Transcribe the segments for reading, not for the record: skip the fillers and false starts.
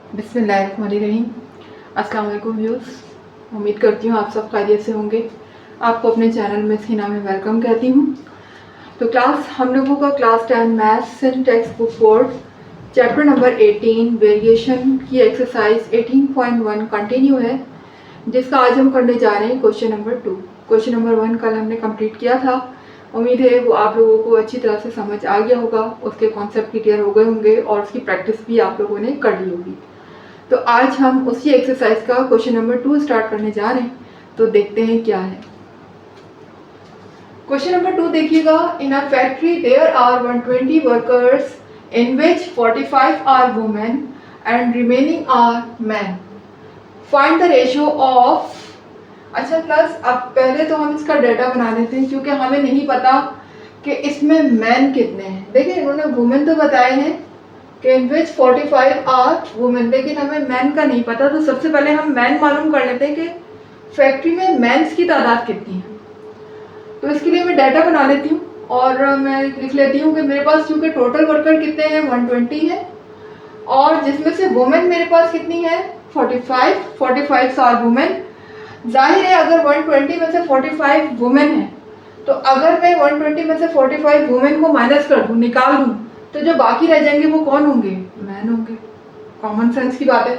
बिस्मिल्लाहिर्रहमानिर्रहीम। अस्सलाम वालेकुम व्यूअर्स, उम्मीद करती हूँ आप सब खैरियत से होंगे। आपको अपने चैनल में सीना में वेलकम कहती हूँ। तो क्लास हम लोगों का class 10 maths text book board chapter number 18 variation की एक्सरसाइज 18.1 कंटिन्यू है, जिसका आज हम करने जा रहे हैं क्वेश्चन नंबर 2। क्वेश्चन नंबर 1 कल हमने कंप्लीट किया था। उम्मीद है वो आप लोगों को अच्छी तरह से समझ आ गया होगा, उसके कॉन्सेप्ट क्लियर हो गए होंगे और उसकी प्रैक्टिस भी आप लोगों ने कर ली होगी। तो आज हम उसी एक्सरसाइज का क्वेश्चन नंबर 2 स्टार्ट करने जा रहे हैं। तो देखते हैं क्या है। क्वेश्चन नंबर 2 देखिएगा। In a factory there are 120 workers in which 45 are women and remaining are man. Find the ratio of. अच्छा प्लस अब पहले तो हम इसका डाटा बना लेते हैं, क्योंकि हमें नहीं पता कि इसमें मैन कितने हैं। देखिए इन्होंने वुमेन तो बताए हैं कि इन विच 45 आर वुमेन, लेकिन हमें मैन का नहीं पता। तो सबसे पहले हम मैन मालूम कर लेते हैं कि फैक्ट्री में मैन्स की तादाद कितनी है। तो इसके लिए मैं डाटा बना लेती हूँ और मैं लिख लेती हूँ कि मेरे पास चूँकि टोटल वर्कर कितने हैं 120 है, और जिसमें से वुमेन मेरे पास कितनी है 45 आर वुमेन। जाहिर है अगर 120 में से 45 वुमेन है, तो अगर मैं 120 में से 45 वुमेन को माइनस कर दूँ, निकाल दूँ, तो जो बाकी रह जाएंगे वो कौन होंगे? मैन होंगे। कॉमन सेंस की बात है।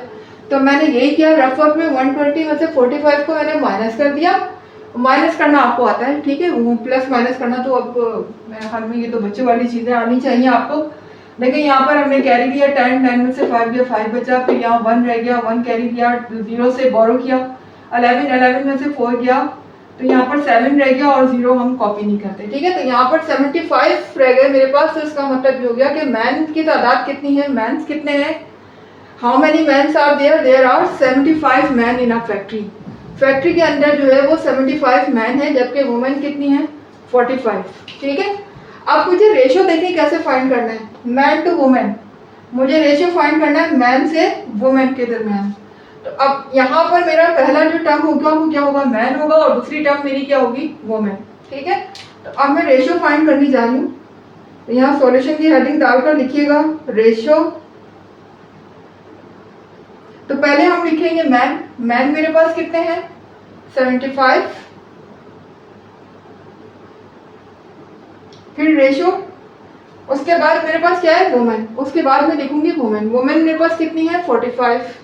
तो मैंने यही किया, रफ वर्क में 120 में से 45 को मैंने माइनस कर दिया। माइनस करना आपको आता है, ठीक है, वो प्लस माइनस करना तो अब मेरे ख्याल में ये तो बच्चों वाली चीज़ें आनी चाहिए आपको। देखिए यहाँ पर हमने कैरी लिया 10 में से 5 गया, 5 बचा, फिर यहाँ 1 रह गया, 1 कैरी लिया, 0 से बोरो किया, 11 में से 4 गया, तो यहाँ पर 7 रह गया और 0 हम कॉपी नहीं करते, ठीक है। तो यहाँ पर 75 रह गए मेरे पास। तो इसका मतलब ये हो गया कि मैन की तादाद कितनी है, मैन्स कितने हैं। How many mans are there? There are 75 man in a factory. Factory के अंदर जो है वो 75 मैन है, जबकि वुमेन कितनी है 45, ठीक है। अब मुझे रेशियो देखिए कैसे फाइंड करना है, मैन टू वुमेन। मुझे रेशियो फाइंड करना है मैन से वुमेन के दरमियान। तो अब यहाँ पर मेरा पहला जो टर्म होगा वो क्या होगा? मैन होगा, और दूसरी टर्म मेरी क्या होगी? वुमेन, ठीक है। तो अब मैं रेशियो फाइंड करने जा रही हूँ। तो यहाँ सॉल्यूशन की हेडिंग डालकर लिखिएगा रेशियो। तो पहले हम लिखेंगे मैन। मैन मेरे पास कितने हैं 75, फिर रेशियो, उसके बाद मेरे पास क्या है? वुमेन। उसके बाद मैं लिखूंगी वुमेन। वुमेन मेरे पास कितनी है 45।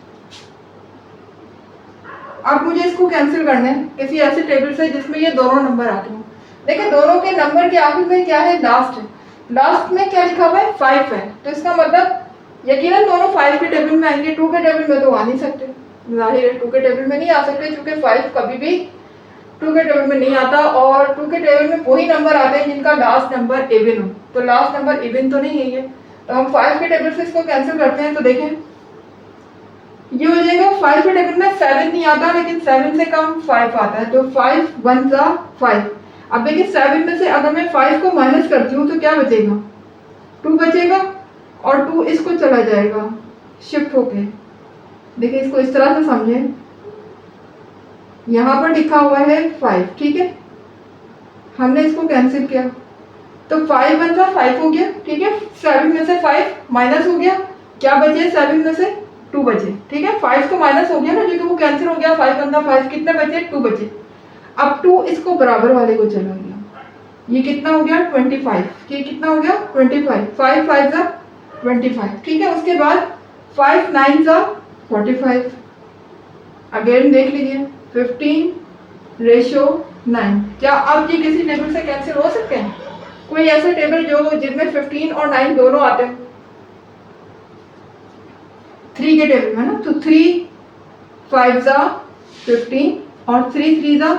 अब मुझे इसको कैंसिल करना है किसी ऐसे टेबल से जिसमें ये दोनों नंबर आते हो। देखिए दोनों के नंबर के आखिर में क्या है? लास्ट है। लास्ट में क्या लिखा हुआ है? 5 है। तो इसका मतलब यकीनन दोनों 5 के टेबल में आएंगे। 2 के टेबल में तो आ नहीं सकते, जाहिर है 2 के टेबल में नहीं आ सकते, क्योंकि 5 कभी भी 2 के टेबल में नहीं आता। और 2 के टेबल में वही नंबर आते हैं जिनका लास्ट नंबर इवन हो। तो लास्ट नंबर इवन तो नहीं है ये। तो हम 5 के टेबल से इसको कैंसिल करते हैं। तो देखें ये हो जाएगा 5 के टेबल में 7 नहीं आता, लेकिन 7 से कम 5 आता है। तो 5 1 जा 5। अब देखिए 7 में से अगर मैं 5 को माइनस करती हूँ तो क्या बचेगा? 2 बचेगा, और 2 इसको चला जाएगा शिफ्ट होके। देखिए इसको इस तरह से समझें, यहाँ पर लिखा हुआ है 5, ठीक है, हमने इसको कैंसिल किया तो 5 1 जा 5 हो गया, ठीक है। 7 में से 5 माइनस हो गया, क्या बचे 7 में से? 2 बचे, ठीक है। 5 तो माइनस हो गया ना, क्योंकि वो कैंसिल हो गया। 5 1 5, कितने बचे? 2 बचे। अब 2 इसको बराबर वाले को चला गया, ये कितना हो गया 25। ये कितना हो गया 25। 5 5 जा 25, ठीक है। उसके बाद 5 9 जा 45। अगेन देख लीजिए 15 रेशियो 9। क्या अब ये किसी टेबल से कैंसिल हो सकते हैं? कोई ऐसा टेबल जो जिसमें 15 और 9 दोनों आते हैं 3 के टेबल में ना। तो 3 5 जा 15 और 3 3 जा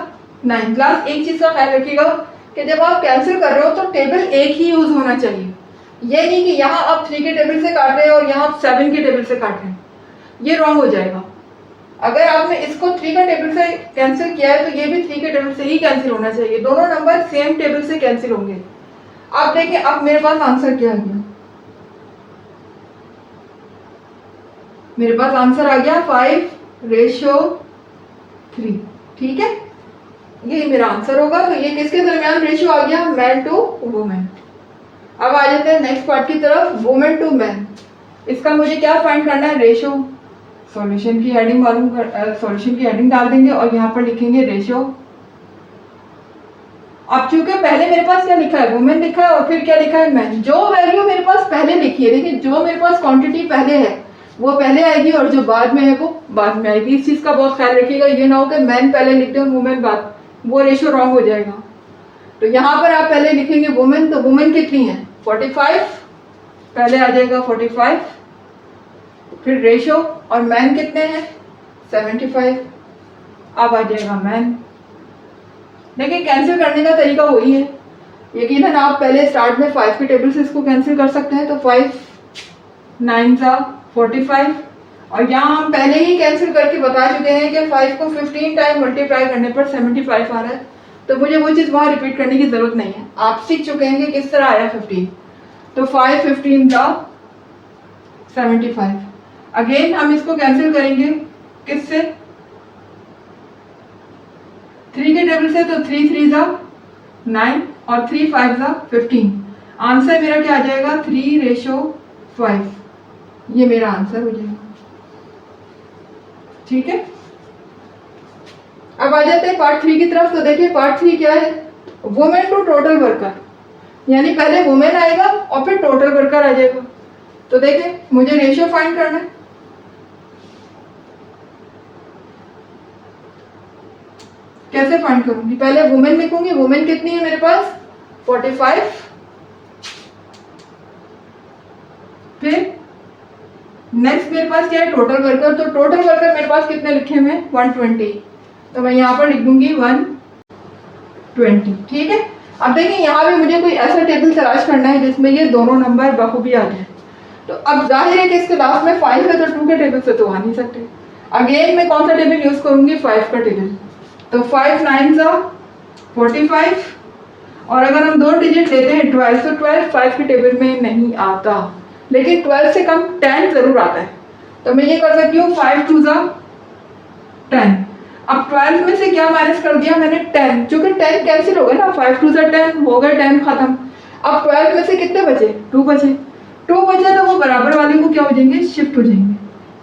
9। क्लास एक चीज का ख्याल रखिएगा कि जब आप कैंसिल कर रहे हो तो टेबल एक ही यूज होना चाहिए। ये नहीं कि यहाँ आप 3 के टेबल से काट रहे हो और यहाँ आप 7 के टेबल से काट रहे हैं, ये रॉन्ग हो जाएगा। अगर आपने इसको 3 के टेबल से कैंसिल किया है तो ये भी 3 के टेबल से ही कैंसिल होना चाहिए। दोनों नंबर सेम टेबल से कैंसिल होंगे। आप देखिए अब मेरे पास आंसर क्या आ गया? मेरे पास आंसर आ गया 5 रेशियो 3, ठीक है। ये मेरा आंसर होगा। तो ये किसके दरमियान रेशियो आ गया? Man to women. अब आ जाते हैं नेक्स्ट पार्ट की तरफ, वुमेन टू मैन। इसका मुझे क्या फाइंड करना है? रेशियो। सॉल्यूशन की हेडिंग सॉल्यूशन की हेडिंग डाल देंगे और यहाँ पर लिखेंगे रेशियो। अब चूंकि पहले मेरे पास क्या लिखा है, वुमेन लिखा है और फिर क्या लिखा है, मैन। जो वैल्यू मेरे पास पहले लिखी है, देखिए जो मेरे पास क्वांटिटी पहले है वो पहले आएगी और जो बाद में है वो बाद में आएगी। इस चीज का बहुत ख्याल रखिएगा, ये ना हो कि मैन पहले लिख दें वुमेन बाद, वो रेशियो रॉन्ग हो जाएगा। तो यहाँ पर आप पहले लिखेंगे वुमेन, तो वुमेन कितनी है 45, पहले आ जाएगा 45, फिर रेशियो, और मैन कितने हैं 75, अब आ जाएगा मैन। देखिए कैंसिल करने का तरीका वही है, यकीनन आप पहले स्टार्ट में 5 के टेबल से इसको कैंसिल कर सकते हैं। तो 5 9 45, और यहाँ हम पहले ही कैंसिल करके बता चुके हैं कि 5 को 15 टाइम मल्टीप्लाई करने पर 75 आ रहा है, तो मुझे वो चीज़ वहाँ रिपीट करने की ज़रूरत नहीं है, आप सीख चुके हैं कि किस तरह आया 15। तो 5 15 75। अगेन हम इसको कैंसिल करेंगे किससे, 3 के टेबल से, तो 3 3 9 और 3 5 15। आंसर मेरा क्या आ जाएगा 3:5, ये मेरा आंसर हो जाएगा। ठीक है, अब आ जाते हैं पार्ट 3 की तरफ। तो देखिए पार्ट 3 क्या है, वुमेन टू टोटल वर्कर, यानी पहले वुमेन आएगा और फिर टोटल वर्कर आ जाएगा। तो देखिए मुझे रेशियो फाइंड करना है, कैसे फाइंड करूंगी, पहले वुमेन लिखूंगी, वुमेन कितनी है मेरे पास 45, फिर नेक्स्ट मेरे पास क्या है टोटल वर्कर, तो टोटल वर्कर मेरे पास कितने लिखे हुए हैं 120, तो मैं यहाँ पर लिख दूंगी 120। ठीक है, अब देखिए यहाँ भी मुझे कोई ऐसा टेबल तलाश करना है जिसमें ये दोनों नंबर बखूबी आ जाए। तो अब जाहिर है कि इसके लास्ट में 5 है, तो 2 के टेबल से तो आ नहीं सकते। अगेन मैं कौन सा टेबल यूज करूंगी 5 का टेबल, तो 5 9 45, और अगर हम 2 डिजिट लेते हैं 12, तो 12 5 के टेबल में नहीं आता, लेकिन 12 से कम 10 जरूर आता है। तो मैं ये कर सकती हूँ 5 2 10। अब 12 में से क्या माइनस कर दिया मैंने 10, क्योंकि 10 कैंसिल हो गया ना, 5 2 10 हो गए, 10 खत्म। अब 12 में से कितने बचे 2 बचे, 2 बचे तो वो बराबर वाले को क्या हो जाएंगे शिफ्ट हो जाएंगे,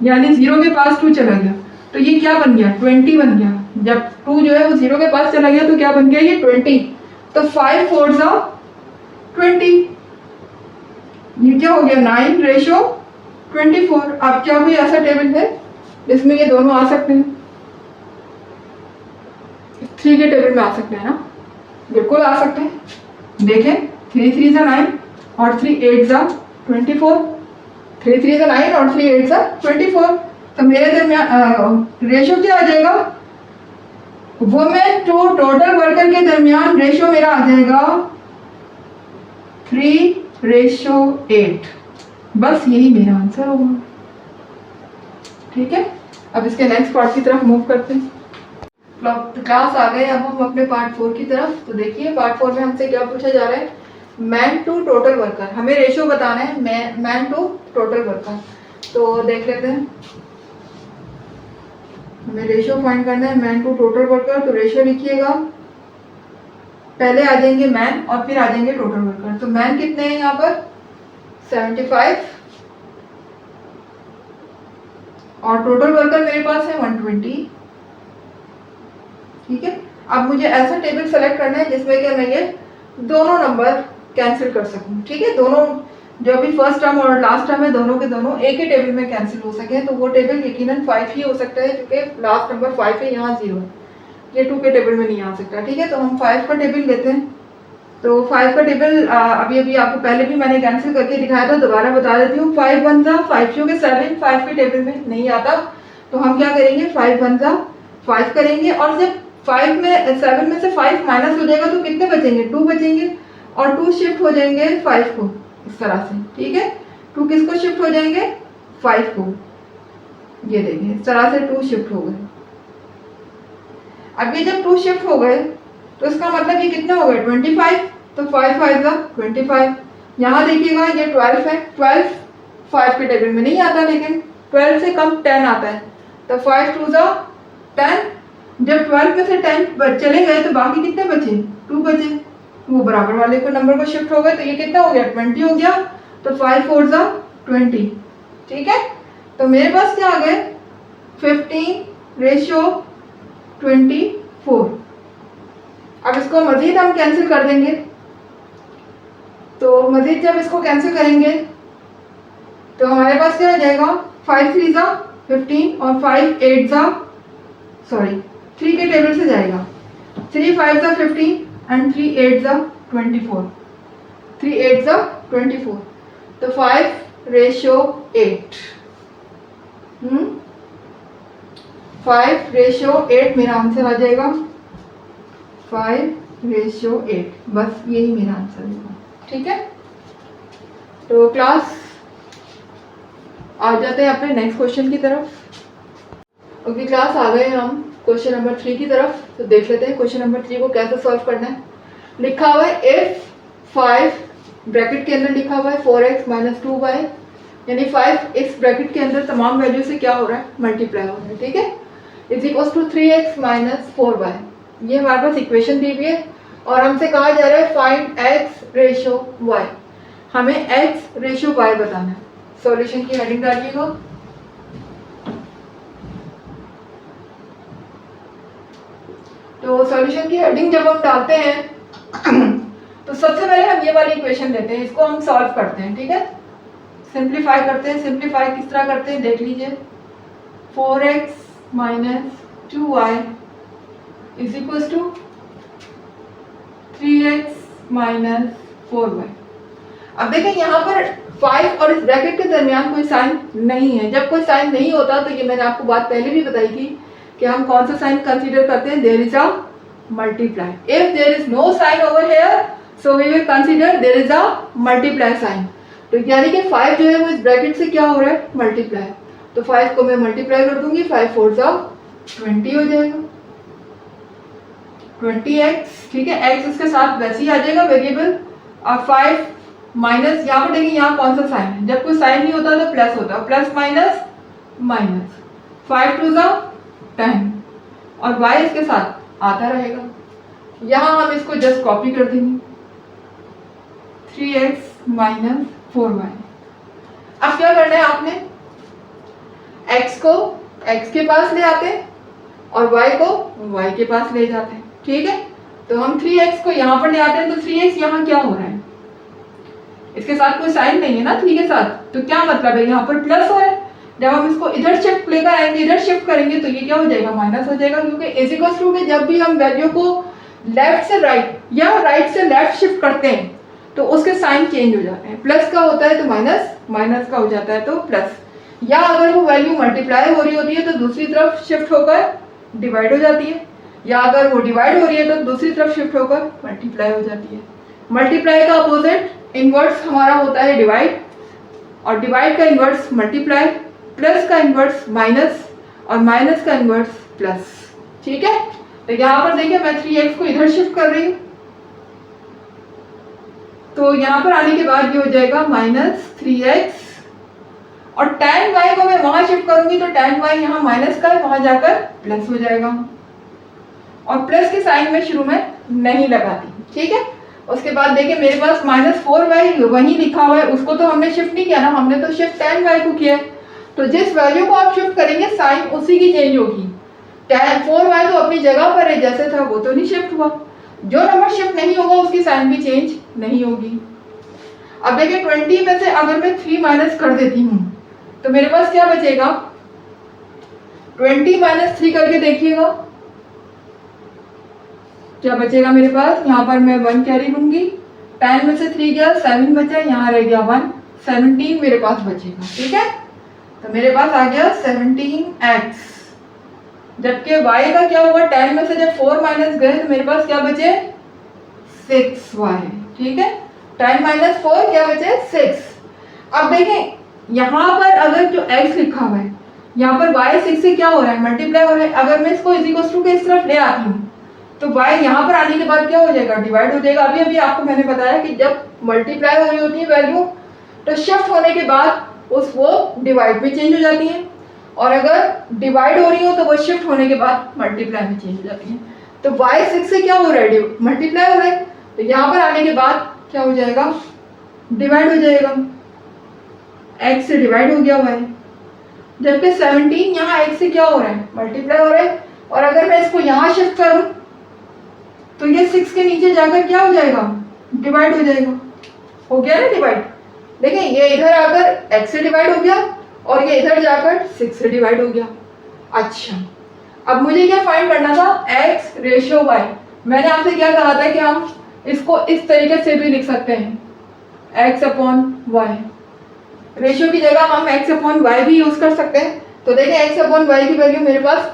यानी 0 के पास 2 चला गया, तो ये क्या बन गया 20 बन गया। जब 2 जो है वो 0 के पास चला गया तो क्या बन गया ये 20, तो 5 4 20, ये क्या हो गया 9:24। अब क्या कोई ऐसा टेबल है जिसमें ये दोनों आ सकते हैं, 3 के टेबल में आ सकते हैं ना, बिल्कुल आ सकते हैं। देखें 3 3 9 और 3 8 24, 3 3 9 और 3 8 24, तो मेरे दरमियान रेशियो क्या आ जाएगा, वुमेन टू टोटल वर्कर के दरमियान रेशियो मेरा आ जाएगा 3:8। बस यही मेरा आंसर होगा। ठीक है, अब इसके नेक्स्ट पार्ट की तरफ मूव करते हैं। क्लास आ गए, अब हम अपने पार्ट 4 की तरफ। तो देखिए पार्ट 4 में हमसे क्या पूछा जा रहा है, मैन टू टोटल वर्कर, हमें रेशियो बताना है मैन टू टोटल वर्कर। तो देख लेते हैं, हमें रेशियो फाइंड करना है मैन टू टोटल वर्कर। तो रेशियो लिखिएगा, पहले आ जाएंगे मैन और फिर आ जाएंगे टोटल वर्कर। तो मैन कितने हैं यहाँ पर 75, और टोटल वर्कर मेरे पास है 120। ठीक है, अब मुझे ऐसा टेबल सेलेक्ट करना है जिसमें क्या मैं ये दोनों नंबर कैंसिल कर सकूं। ठीक है, दोनों जो भी फर्स्ट टर्म और लास्ट टर्म है दोनों के दोनों एक ही टेबल में कैंसिल हो सके, तो वो टेबल यकीनन 5 ही हो सकता है, क्योंकि लास्ट नंबर 5 है, यहाँ 0 है, ये 2 के टेबल में नहीं आ सकता। ठीक है, तो हम 5 का टेबल लेते हैं। तो 5 का टेबल अभी आपको पहले भी मैंने कैंसिल करके दिखाया था, दोबारा बता देती हूँ। 5 1 5, क्योंकि 7 5 के टेबल में नहीं आता, तो हम क्या करेंगे 5 1 5 करेंगे, और जब 5 में 7 में से 5 माइनस हो जाएगा तो कितने बचेंगे 2 बचेंगे, और 2 शिफ्ट हो जाएंगे 5 को, इस तरह से। ठीक है, 2 किसको शिफ्ट हो जाएंगे 5 को, ये देखिए इस तरह से 2 शिफ्ट हो गए। अब ये जब 2 शिफ्ट हो गए तो इसका मतलब ये कितना हो गया 25, तो 5 5 25। यहाँ देखिएगा ये 12 है, 12 5 के टेबल में नहीं आता, लेकिन 12 से कम 10 आता है, तो 5 2 10। जब 12 में से 10 चले गए तो बाकी कितने बचे 2 बचे, वो बराबर वाले को नंबर को शिफ्ट हो गए, तो ये कितना हो गया 20 हो गया, तो 5 4 20। ठीक है, तो मेरे पास क्या आ गए 15:24। अब इसको मज़ीद हम कैंसिल कर देंगे, तो मज़ीद जब इसको कैंसिल करेंगे तो हमारे पास क्या हो जाएगा, 5 3 ज़ा 15 और 5 8 ज़ा 3 के टेबल से जाएगा, 3 5 ज़ा 15 एंड 3 8 ज़ा 24, 3 8 ज़ा 24, तो 5:8। 5:8 मेरा आंसर आ जाएगा, 5:8, बस यही मेरा आंसर होगा। ठीक है, तो क्लास आ जाते हैं अपने नेक्स्ट क्वेश्चन की तरफ। ओके क्लास, आ गए हम क्वेश्चन नंबर 3 की तरफ। तो देख लेते हैं क्वेश्चन नंबर 3 को कैसे सॉल्व करना है। लिखा हुआ है इफ 5 ब्रैकेट के अंदर लिखा हुआ है 4x - 2y, यानी 5 इस ब्रैकेट के अंदर तमाम वैल्यू से क्या हो रहा है, मल्टीप्लाई हो रहा है। ठीक है, is equal to 3x - 4y, ये हमारे पास इक्वेशन दी हुई है और हमसे कहा जा रहा है फाइंड x रेशो y, हमें x रेशो y बताना है। सॉल्यूशन की हेडिंग डालिएगा। तो सॉल्यूशन की हेडिंग जब हम डालते हैं तो सबसे पहले हम ये वाली इक्वेशन लेते हैं, इसको हम सॉल्व करते हैं। ठीक है, सिंप्लीफाई करते हैं। सिंप्लीफाई किस तरह करते हैं देख लीजिए, 4x - 2y is equal to 3x - 4y। अब देखें यहाँ पर 5 और इस ब्रैकेट के दरमियान कोई साइन नहीं है। जब कोई साइन नहीं होता तो ये मैंने आपको बात पहले भी बताई थी कि हम कौन सा साइन कंसीडर करते हैं, there is a multiply. If there is no sign over here so we will consider there is a multiply sign. तो यानी कि 5 जो है वो इस ब्रैकेट से क्या हो रहा है, मल्टीप्लाई। तो 5 को मैं मल्टीप्लाई कर दूंगी, 5 4 ज़ा 20 हो जाएगा, 20x। ठीक है, x इसके साथ वैसे ही आ जाएगा वेरिएबल। और 5 माइनस, यहाँ पर देखिए यहाँ कौन सा साइन है, जब कोई साइन नहीं होता तो प्लस होता है, प्लस माइनस माइनस, 5 2 ज़ा 10 और y इसके साथ आता रहेगा। यहाँ हम इसको जस्ट कॉपी कर देंगे, 3x - 4y। अब क्या करना है आपने, x को x के पास ले आते हैं और y को y के पास ले जाते हैं। ठीक है, तो हम 3x को यहाँ पर ले आते हैं, तो 3x यहाँ क्या हो रहा है, इसके साथ कोई साइन नहीं है ना 3 के साथ, तो क्या मतलब है, यहाँ पर प्लस हो रहा है। जब हम इसको इधर शिफ्ट लेकर आएंगे, इधर शिफ्ट करेंगे तो ये क्या हो जाएगा, माइनस हो जाएगा, क्योंकि इज इक्वल टू में जब भी हम वैल्यू को लेफ्ट से राइट या राइट से लेफ्ट शिफ्ट करते हैं तो उसके साइन चेंज हो जाते हैं। प्लस का होता है तो माइनस, माइनस का हो जाता है तो प्लस, या अगर वो वैल्यू मल्टीप्लाई हो रही होती है तो दूसरी तरफ शिफ्ट होकर डिवाइड हो जाती है, या अगर वो डिवाइड हो रही है तो दूसरी तरफ शिफ्ट होकर मल्टीप्लाई हो जाती है। मल्टीप्लाई का अपोजिट इनवर्स हमारा होता है डिवाइड, और डिवाइड का इनवर्स मल्टीप्लाई, प्लस का इनवर्स माइनस और माइनस का इनवर्स प्लस। ठीक है, तो यहाँ पर देखिए मैं 3x को इधर शिफ्ट कर रही हूँ, तो यहाँ पर आने के बाद ये हो जाएगा -3x, और tan y को मैं वहां शिफ्ट करूंगी तो tan y यहाँ माइनस का है, वहां जाकर प्लस हो जाएगा, और प्लस के साइन में शुरू में नहीं लगाती। ठीक है, उसके बाद देखिए मेरे पास -4y वहीं लिखा हुआ है, उसको तो हमने शिफ्ट नहीं किया ना, हमने तो शिफ्ट tan y को किया है। तो जिस वैल्यू को आप शिफ्ट करेंगे साइन उसी की चेंज होगी। tan 4y तो अपनी जगह पर है, जैसे था वो तो नहीं शिफ्ट हुआ, जो नंबर शिफ्ट नहीं होगा उसकी साइन भी चेंज नहीं होगी। अब देखिए 20 में से अगर मैं 3 माइनस कर देती हूँ तो मेरे पास क्या बचेगा, 20 - 3 करके देखिएगा क्या बचेगा मेरे पास। यहाँ पर मैं 1 कैरी लूंगी, 10 में से 3 गया 7 बचा, यहाँ रह गया 1, 17 मेरे पास बचेगा। ठीक है, तो मेरे पास आ गया 17x, जबकि y का क्या होगा, 10 में से जब 4 माइनस गए तो मेरे पास क्या बचे 6y। ठीक है, 10 - 4 क्या बचे 6। अब देखें यहाँ पर अगर जो x लिखा हुआ है, यहाँ पर y 6 से क्या हो रहा है, मल्टीप्लाई हो रहा है। अगर मैं इसको इज इक्वल टू के इस तरफ ले आती हूँ तो y यहाँ पर आने के बाद क्या हो जाएगा, डिवाइड हो जाएगा। अभी अभी आपको मैंने बताया कि जब मल्टीप्लाई हो रही होती है वैल्यू तो शिफ्ट होने के बाद वो डिवाइड में चेंज हो जाती है, और अगर डिवाइड हो रही हो तो वो शिफ्ट होने के बाद मल्टीप्लाई में चेंज हो जाती है। तो y 6 से क्या हो रहा है, मल्टीप्लाई हो रहा है, तो यहाँ पर आने के बाद क्या हो जाएगा, डिवाइड हो जाएगा, x से डिवाइड हो गया y। जबकि 17 यहाँ x से क्या हो रहा है, मल्टीप्लाई हो रहा है। और अगर मैं इसको यहाँ शिफ्ट करूँ तो ये 6 के नीचे जाकर क्या हो जाएगा, डिवाइड हो जाएगा। हो गया ना डिवाइड। देखिए ये इधर आकर x से डिवाइड हो गया और ये इधर जाकर 6 से डिवाइड हो गया। अच्छा, अब मुझे क्या फाइंड करना था, x रेशियो y। मैंने आपसे क्या कहा था कि हम इसको इस तरीके से भी लिख सकते हैं, x अपॉन वाई। रेशियो की जगह हम x अपॉन वाई भी यूज कर सकते हैं। तो देखें x अपॉन वाई की वैल्यू मेरे पास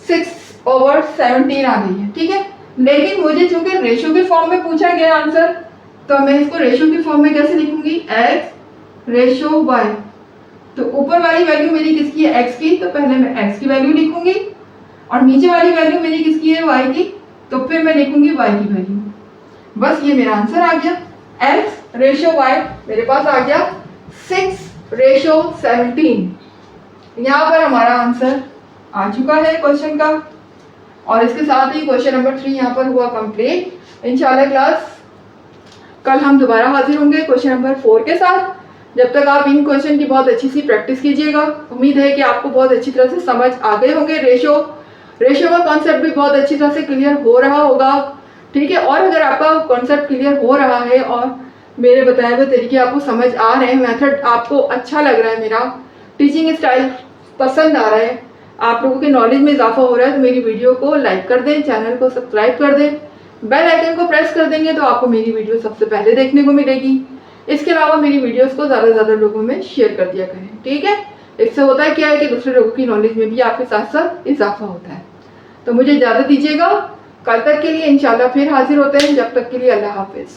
6/17 आ गई है, ठीक है। लेकिन मुझे चूंकि रेशियो के फॉर्म में पूछा गया आंसर, तो मैं इसको रेशियो की फॉर्म में कैसे लिखूंगी, x रेशियो y। तो ऊपर वाली वैल्यू मेरी किसकी है, x की, तो पहले मैं x की वैल्यू लिखूंगी और नीचे वाली वैल्यू मेरी किसकी है, y की, तो फिर मैं लिखूंगी y की वैल्यू। बस ये मेरा आंसर आ गया, x रेशियो y मेरे पास आ गया 6/17। यहाँ पर हमारा आंसर आ चुका है क्वेश्चन का। और इसके साथ ही क्वेश्चन नंबर 3 यहाँ पर हुआ कंप्लीट। इंशाल्लाह क्लास कल हम दोबारा हाजिर होंगे क्वेश्चन नंबर 4 के साथ। जब तक आप इन क्वेश्चन की बहुत अच्छी सी प्रैक्टिस कीजिएगा। उम्मीद है कि आपको बहुत अच्छी तरह से समझ आ गए होंगे। रेशियो का कॉन्सेप्ट भी बहुत अच्छी तरह से क्लियर हो रहा होगा, ठीक है। और अगर आपका कॉन्सेप्ट क्लियर हो रहा है और मेरे बताए हुए तरीके आपको समझ आ रहे हैं, मेथड आपको अच्छा लग रहा है, मेरा टीचिंग स्टाइल पसंद आ रहा है, आप लोगों के नॉलेज में इजाफा हो रहा है, तो मेरी वीडियो को लाइक कर दें, चैनल को सब्सक्राइब कर दें, बेल आइकन को प्रेस कर देंगे तो आपको मेरी वीडियो सबसे पहले देखने को मिलेगी। इसके अलावा मेरी वीडियोस को ज़्यादा से ज़्यादा लोगों में शेयर कर दिया करें, ठीक है। इससे होता है क्या है कि दूसरे लोगों की नॉलेज में भी आपके साथ साथ इजाफा होता है। तो मुझे इजाज़त दीजिएगा, कल तक के लिए इंशाल्लाह फिर हाजिर होते हैं। जब तक के लिए अल्लाह हाफिज़।